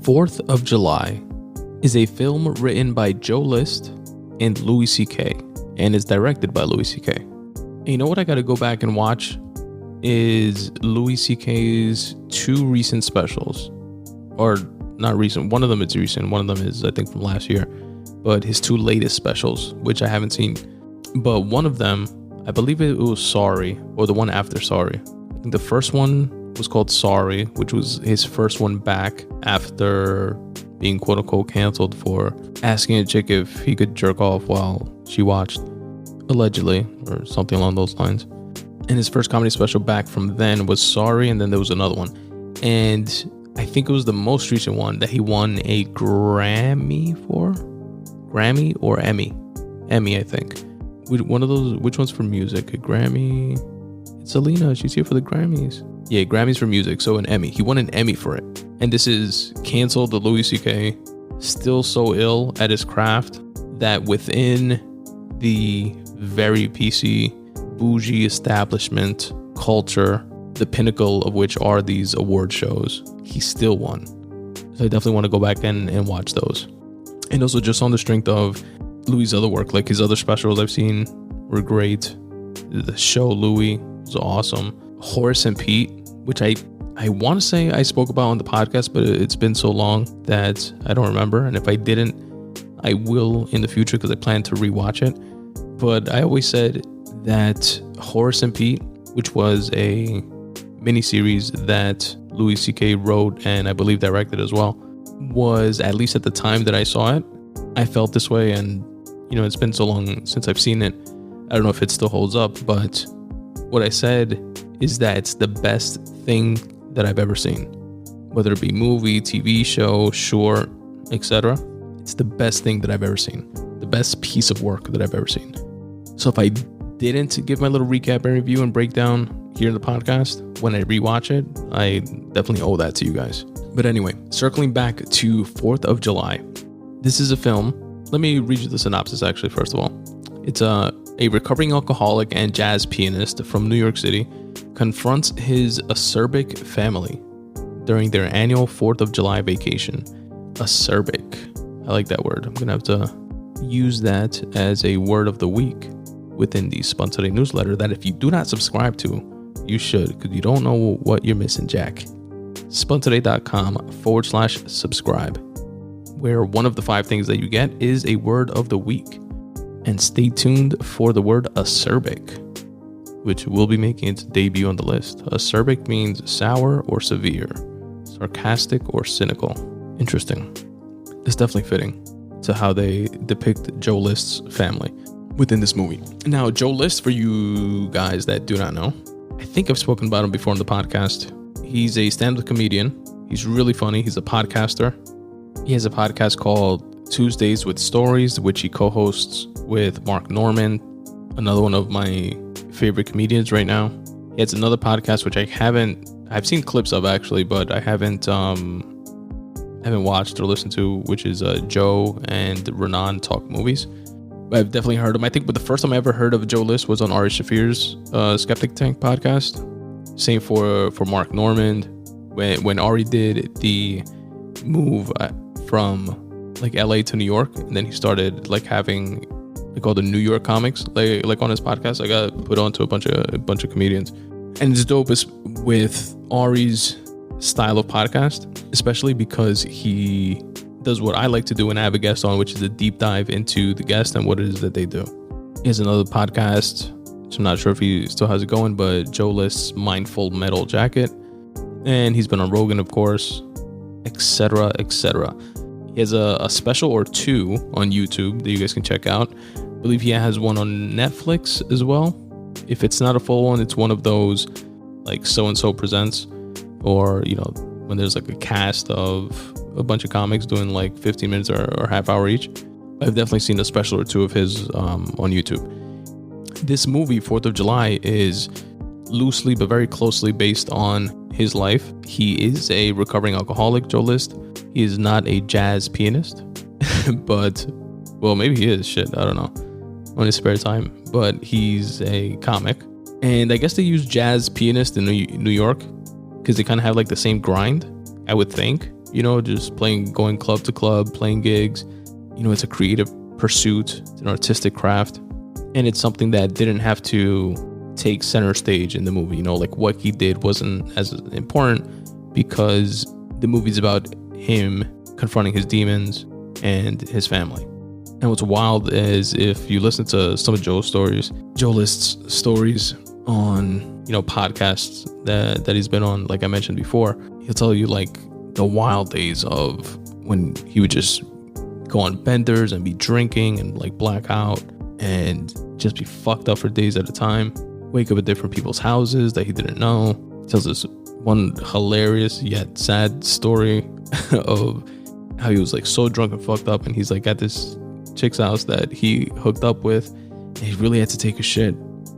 4th of July is a film written by Joe List and Louis C.K. and is directed by Louis C.K. And you know what I got to go back and watch is Louis C.K.'s 2 recent specials. Or not recent. One of them is recent. One of them is, I think, from last year. But his 2 latest specials, which I haven't seen. But one of them, I believe it was Sorry, or the one after Sorry. I think the first one was called Sorry, which was his first one back after being quote unquote canceled for asking a chick if he could jerk off while she watched, allegedly, or something along those lines. And his first comedy special back from then was Sorry, and then there was another one. And I think it was the most recent one that he won a Grammy for? Grammy or Emmy? Emmy, I think. One of those, which one's for music? A Grammy? It's Selena, she's here for the Grammys. Yeah, Grammys for music, so an Emmy. He won an Emmy for it. And this is canceled the Louis C.K. Still so ill at his craft that within the very PC, bougie establishment culture, the pinnacle of which are these award shows, he still won. So I definitely want to go back and watch those. And also just on the strength of Louis' other work, like his other specials I've seen were great. The show Louis was awesome. Horace and Pete, which I want to say I spoke about on the podcast, but it's been so long that I don't remember. And if I didn't, I will in the future because I plan to rewatch it. But I always said that Horace and Pete, which was a miniseries that Louis C.K. wrote and I believe directed as well, was, at least at the time that I saw it, I felt this way. And you know, it's been so long since I've seen it, I don't know if it still holds up, but what I said is that it's the best thing that I've ever seen, whether it be movie, TV show, short, etc. It's the best thing that I've ever seen, the best piece of work that I've ever seen. So if I didn't give my little recap and review and breakdown here in the podcast, when I rewatch it, I definitely owe that to you guys. But anyway, circling back to 4th of July, this is a film. Let me read you the synopsis actually, first of all. It's a recovering alcoholic and jazz pianist from New York City confronts his acerbic family during their annual 4th of July vacation. Acerbic. I like that word. I'm going to have to use that as a word of the week within the Spun Today newsletter that if you do not subscribe to, you should, because you don't know what you're missing, Jack. spuntoday.com/subscribe, where one of the 5 things that you get is a word of the week. And stay tuned for the word acerbic, which will be making its debut on the list. Acerbic means sour or severe, sarcastic or cynical. Interesting. It's definitely fitting to how they depict Joe List's family within this movie. Now, Joe List, for you guys that do not know, I think I've spoken about him before on the podcast. He's a stand-up comedian. He's really funny. He's a podcaster. He has a podcast called Tuesdays with Stories, which he co-hosts with Mark Norman, another one of my favorite comedians right now. He has another podcast which I've seen clips of actually, but I haven't watched or listened to, which is Joe and Renan Talk Movies. But I've definitely heard him. I think, but the first time I ever heard of Joe List was on Ari Shafir's Skeptic Tank podcast. Same for Mark Norman. When Ari did the move from like LA to New York, and then he started like having like all the New York comics like on his podcast. I got put onto a bunch of comedians, and it's dope with Ari's style of podcast, especially because he does what I like to do when I have a guest on, which is a deep dive into the guest and what it is that they do. He has another podcast, which I'm not sure if he still has it going, but Joe List's Mindful Metal Jacket, and he's been on Rogan, of course, etc. He has a special or 2 on YouTube that you guys can check out. I believe he has one on Netflix as well. If it's not a full one, it's one of those like So-and-So Presents, or, you know, when there's like a cast of a bunch of comics doing like 15 minutes or half hour each. I've definitely seen a special or 2 of his on YouTube. This movie, 4th of July, is loosely but very closely based on his life. He is a recovering alcoholic, Joe List. He is not a jazz pianist, but, well, maybe he is. Shit, I don't know. On his spare time, but he's a comic. And I guess they use jazz pianist in New York because they kind of have like the same grind, I would think. just going club to club, playing gigs. It's a creative pursuit, it's an artistic craft, and it's something that didn't have to take center stage in the movie. Like what he did wasn't as important because the movie's about him confronting his demons and his family. And what's wild is if you listen to some of Joe List's stories on, podcasts that he's been on, like I mentioned before, he'll tell you like the wild days of when he would just go on benders and be drinking and like black out and just be fucked up for days at a time, wake up at different people's houses that he didn't know. He tells this one hilarious yet sad story of how he was like so drunk and fucked up, and he's like at this chick's house that he hooked up with, and he really had to take a shit,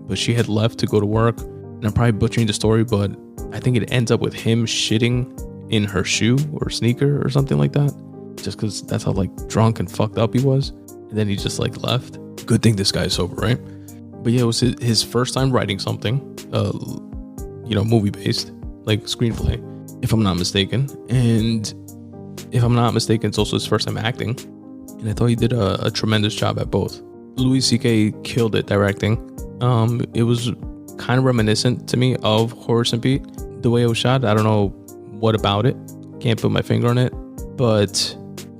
but she had left to go to work. And I'm probably butchering the story, but I think it ends up with him shitting in her shoe or sneaker or something like that, just because that's how like drunk and fucked up he was. And then he just like left. Good thing this guy's sober, right? But yeah, it was his first time writing something, movie based, like screenplay, if I'm not mistaken. And if I'm not mistaken, it's also his first time acting. And I thought he did a tremendous job at both. Louis C.K. killed it directing. It was kind of reminiscent to me of Horace and Pete, the way it was shot. I don't know what about it. Can't put my finger on it.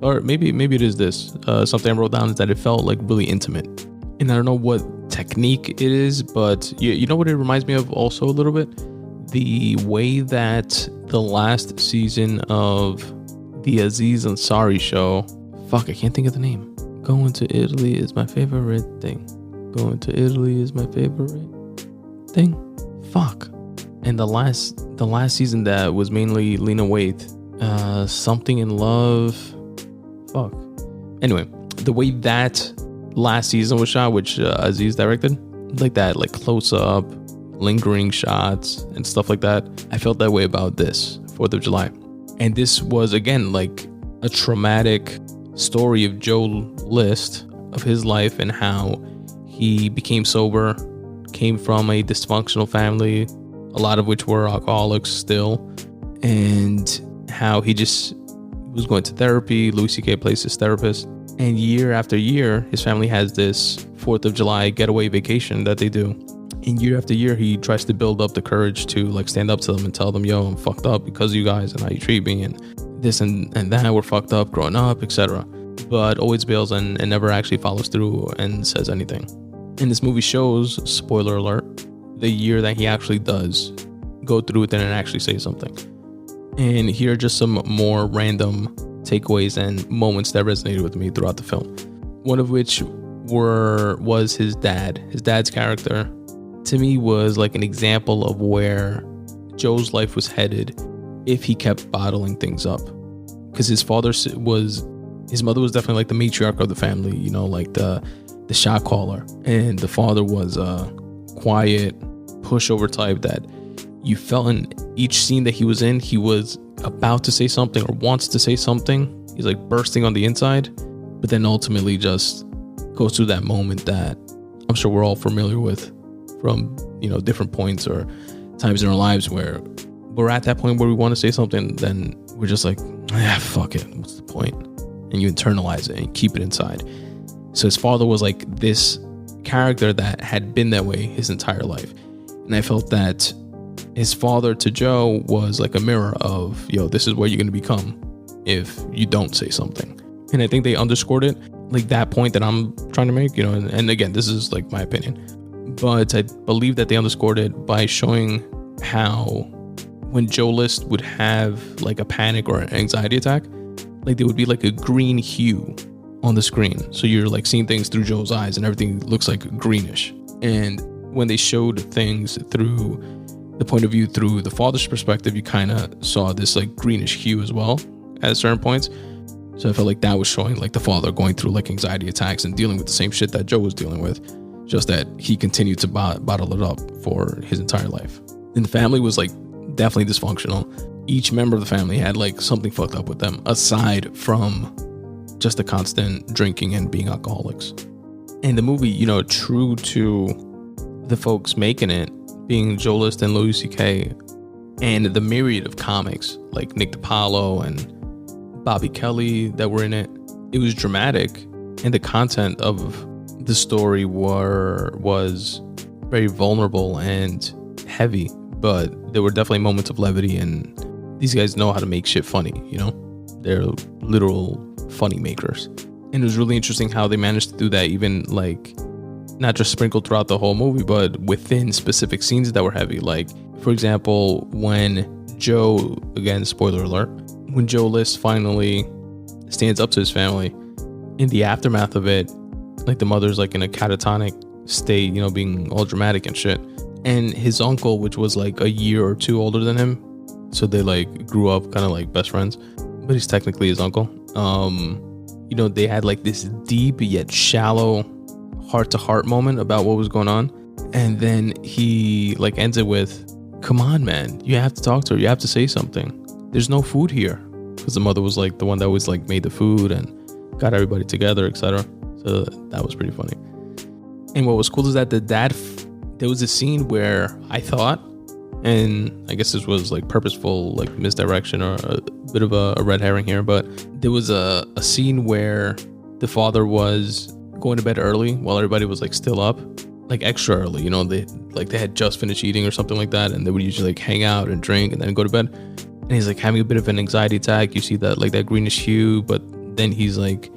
Or maybe it is this. Something I wrote down is that it felt like really intimate. And I don't know what technique it is, but you know what it reminds me of also a little bit? The way that the last season of the Aziz Ansari show, I can't think of the name. Going to Italy is my favorite thing. Going to Italy is my favorite thing. And the last season that was mainly Lena Waithe, Something in Love. Anyway, the way that last season was shot, which Aziz directed, like that, like close up, lingering shots and stuff like that. I felt that way about this 4th of July. And this was again like a traumatic story of Joe List, of his life and how he became sober, came from a dysfunctional family, a lot of which were alcoholics still, and how he just was going to therapy. Louis C.K. plays his therapist, and year after year his family has this 4th of July getaway vacation that they do, and year after year he tries to build up the courage to like stand up to them and tell them, yo, I'm fucked up because of you guys and how you treat me and this and that, we're fucked up growing up, etc. But always bails and never actually follows through and says anything. And this movie shows, spoiler alert, the year that he actually does go through with it and actually say something. And here are just some more random takeaways and moments that resonated with me throughout the film. One of which was his dad. His dad's character, to me, was like an example of where Joe's life was headed if he kept bottling things up. Because his mother was definitely like the matriarch of the family, like the shot caller. And the father was a quiet, pushover type that you felt in each scene that he was in, he was about to say something or wants to say something. He's like bursting on the inside, but then ultimately just goes through that moment that I'm sure we're all familiar with from, different points or times in our lives where we're at that point where we want to say something, then we're just like, fuck it. What's the point? And you internalize it and keep it inside. So his father was like this character that had been that way his entire life. And I felt that his father to Joe was like a mirror of, this is what you're going to become if you don't say something. And I think they underscored it, like that point that I'm trying to make, and again, this is like my opinion, but I believe that they underscored it by showing how when Joe List would have like a panic or an anxiety attack, like there would be like a green hue on the screen. So you're like seeing things through Joe's eyes and everything looks like greenish. And when they showed things through the point of view through the father's perspective, you kind of saw this like greenish hue as well at certain points. So I felt like that was showing like the father going through like anxiety attacks and dealing with the same shit that Joe was dealing with, just that he continued to bottle it up for his entire life. And the family was like definitely dysfunctional. Each member of the family had like something fucked up with them, aside from just the constant drinking and being alcoholics. And the movie, true to the folks making it, being Joe List and Louis C.K., and the myriad of comics like Nick DiPaolo and Bobby Kelly that were in it. It was dramatic, and the content of the story was very vulnerable and heavy, but there were definitely moments of levity, and these guys know how to make shit funny, you know? They're literal funny makers. And it was really interesting how they managed to do that, even like not just sprinkled throughout the whole movie, but within specific scenes that were heavy. Like, for example, when Joe, again, spoiler alert, when Joe List finally stands up to his family, in the aftermath of it, like the mother's like in a catatonic state, you know, being all dramatic and shit. And his uncle, which was like a year or two older than him, so they like grew up kind of like best friends, but he's technically his uncle. You know, they had like this deep yet shallow heart-to-heart moment about what was going on. And then he like ends it with, come on, man, you have to talk to her. You have to say something. There's no food here. Because the mother was like the one that always like made the food and got everybody together, etc. So that was pretty funny. And what was cool is that the dad, there was a scene where I thought, and I guess this was like purposeful, like misdirection or a bit of a red herring here, but there was a scene where the father was going to bed early while everybody was like still up, like extra early, you know, they had just finished eating or something like that, and they would usually like hang out and drink and then go to bed. And he's like having a bit of an anxiety attack. You see that like that greenish hue, but then he's like,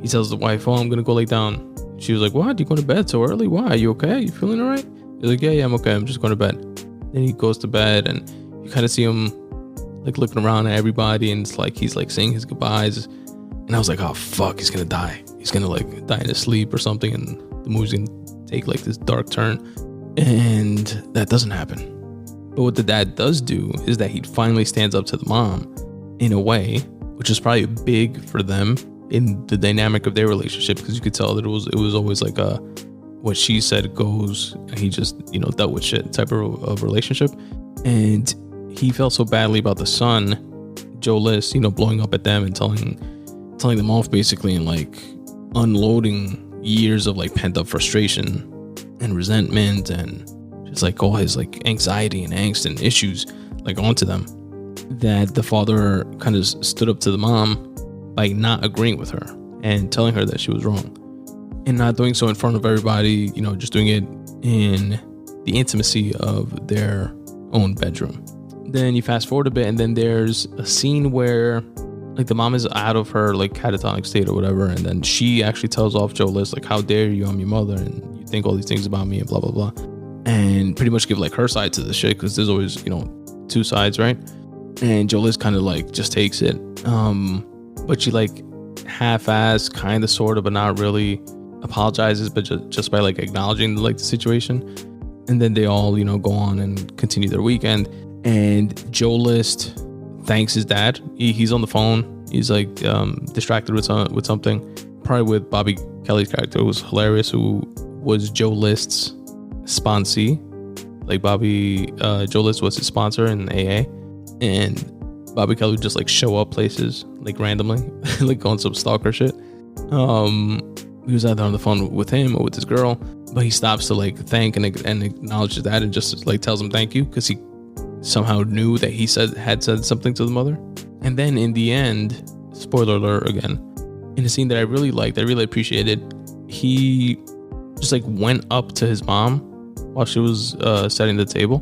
he tells the wife, oh, I'm gonna go lay down. She was like, what? You going to bed so early? Why? Are you okay? You feeling all right? He's like, yeah, I'm okay. I'm just going to bed. Then he goes to bed, and you kind of see him like looking around at everybody, and it's like he's like saying his goodbyes. And I was like, oh fuck, he's gonna die. He's gonna like die in his sleep or something, and the movie's gonna take like this dark turn. And that doesn't happen. But what the dad does do is that he finally stands up to the mom in a way, which is probably big for them in the dynamic of their relationship, because you could tell that it was always like a what she said goes, and he just, you know, dealt with shit type of relationship. And he felt so badly about the son, Joe List, you know, blowing up at them and telling them off basically, and like unloading years of like pent up frustration and resentment and just like all his like anxiety and angst and issues like onto them, that the father kind of stood up to the mom by not agreeing with her and telling her that she was wrong, and not doing so in front of everybody, you know, just doing it in the intimacy of their own bedroom. Then you fast forward a bit, and then there's a scene where like the mom is out of her like catatonic state or whatever, and then she actually tells off Joe List like, how dare you, I'm your mother, and you think all these things about me and blah blah blah, and pretty much give like her side to the shit, because there's always, you know, two sides, right? And Joe List kind of like just takes it, but she like half-ass kind of sort of, but not really, apologizes, but just by like acknowledging like the situation. And then they all, you know, go on and continue their weekend, and Joe List thanks his dad. He's on the phone, he's like distracted with something, probably with Bobby Kelly's character, who was hilarious, who was Joe List's sponsee. Like Joe List was his sponsor in AA, and Bobby Kelly would just like show up places like randomly, like on some stalker shit. He was either on the phone with him or with his girl, but he stops to like thank and acknowledge his dad, and just like tells him thank you, because he somehow knew that he had said something to the mother. And then in the end, spoiler alert again, in a scene that I really liked, I really appreciated, he just like went up to his mom while she was setting the table,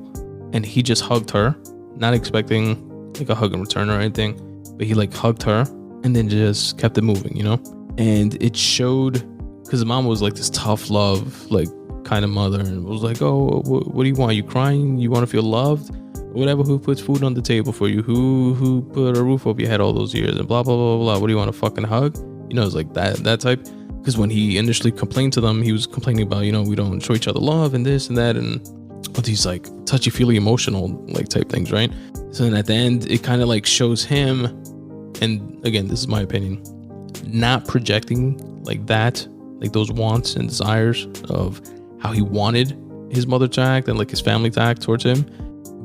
and he just hugged her, not expecting like a hug in return or anything, but he like hugged her and then just kept it moving, you know? And it showed, because the mom was like this tough love like kind of mother, and was like, oh, what do you want? You crying? You want to feel loved? Whatever. Who puts food on the table for you? Who put a roof over your head all those years? And blah blah blah blah. What do you want, a fucking hug? You know, it's like that type. Because when he initially complained to them, he was complaining about, you know, we don't show each other love and this and that, and all these like touchy-feely emotional like type things, right? So then at the end, it kind of like shows him, and again, this is my opinion, not projecting like that, like those wants and desires of how he wanted his mother to act and like his family to act towards him,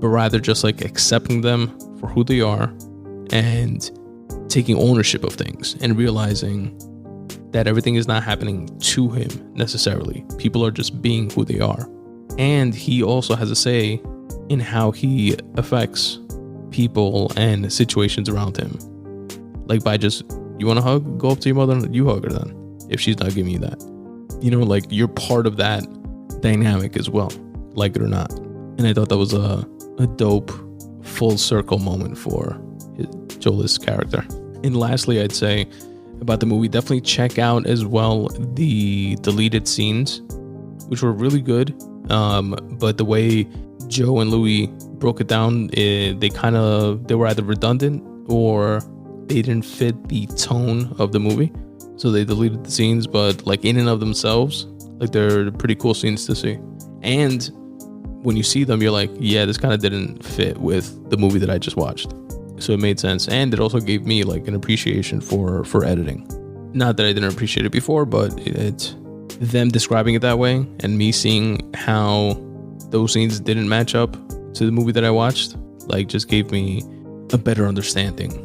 but rather just like accepting them for who they are and taking ownership of things and realizing that everything is not happening to him necessarily. People are just being who they are. And he also has a say in how he affects people and situations around him. Like by just, you want a hug? Go up to your mother and you hug her then, if she's not giving you that. You know, like you're part of that dynamic as well, like it or not. And I thought that was a dope full circle moment for Joe List's character. And lastly, I'd say about the movie, definitely check out as well the deleted scenes, which were really good. But the way Joe and Louis broke it down, they were either redundant or they didn't fit the tone of the movie. So they deleted the scenes, but like in and of themselves, like they're pretty cool scenes to see. And when you see them, you're like, yeah, this kind of didn't fit with the movie that I just watched. So it made sense. And it also gave me like an appreciation for editing. Not that I didn't appreciate it before, but it's them describing it that way and me seeing how those scenes didn't match up to the movie that I watched, like just gave me a better understanding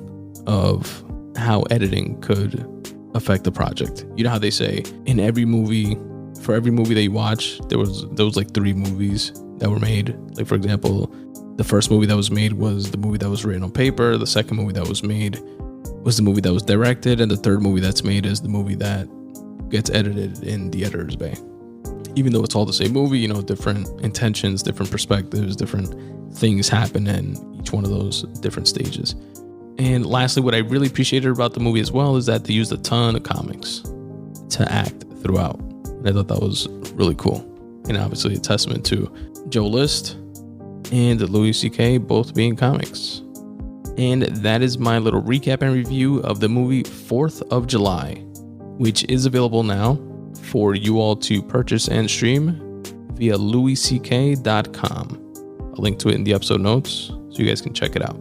of how editing could affect the project. You know how they say in every movie, for every movie that you watch, there was like 3 movies that were made. Like for example, the first movie that was made was the movie that was written on paper. The second movie that was made was the movie that was directed. And the third movie that's made is the movie that gets edited in the editor's bay. Even though it's all the same movie, you know, different intentions, different perspectives, different things happen in each one of those different stages. And lastly, what I really appreciated about the movie as well is that they used a ton of comics to act throughout. And I thought that was really cool. And obviously a testament to Joe List and Louis C.K. both being comics. And that is my little recap and review of the movie 4th of July, which is available now for you all to purchase and stream via louisck.com. I'll link to it in the episode notes so you guys can check it out.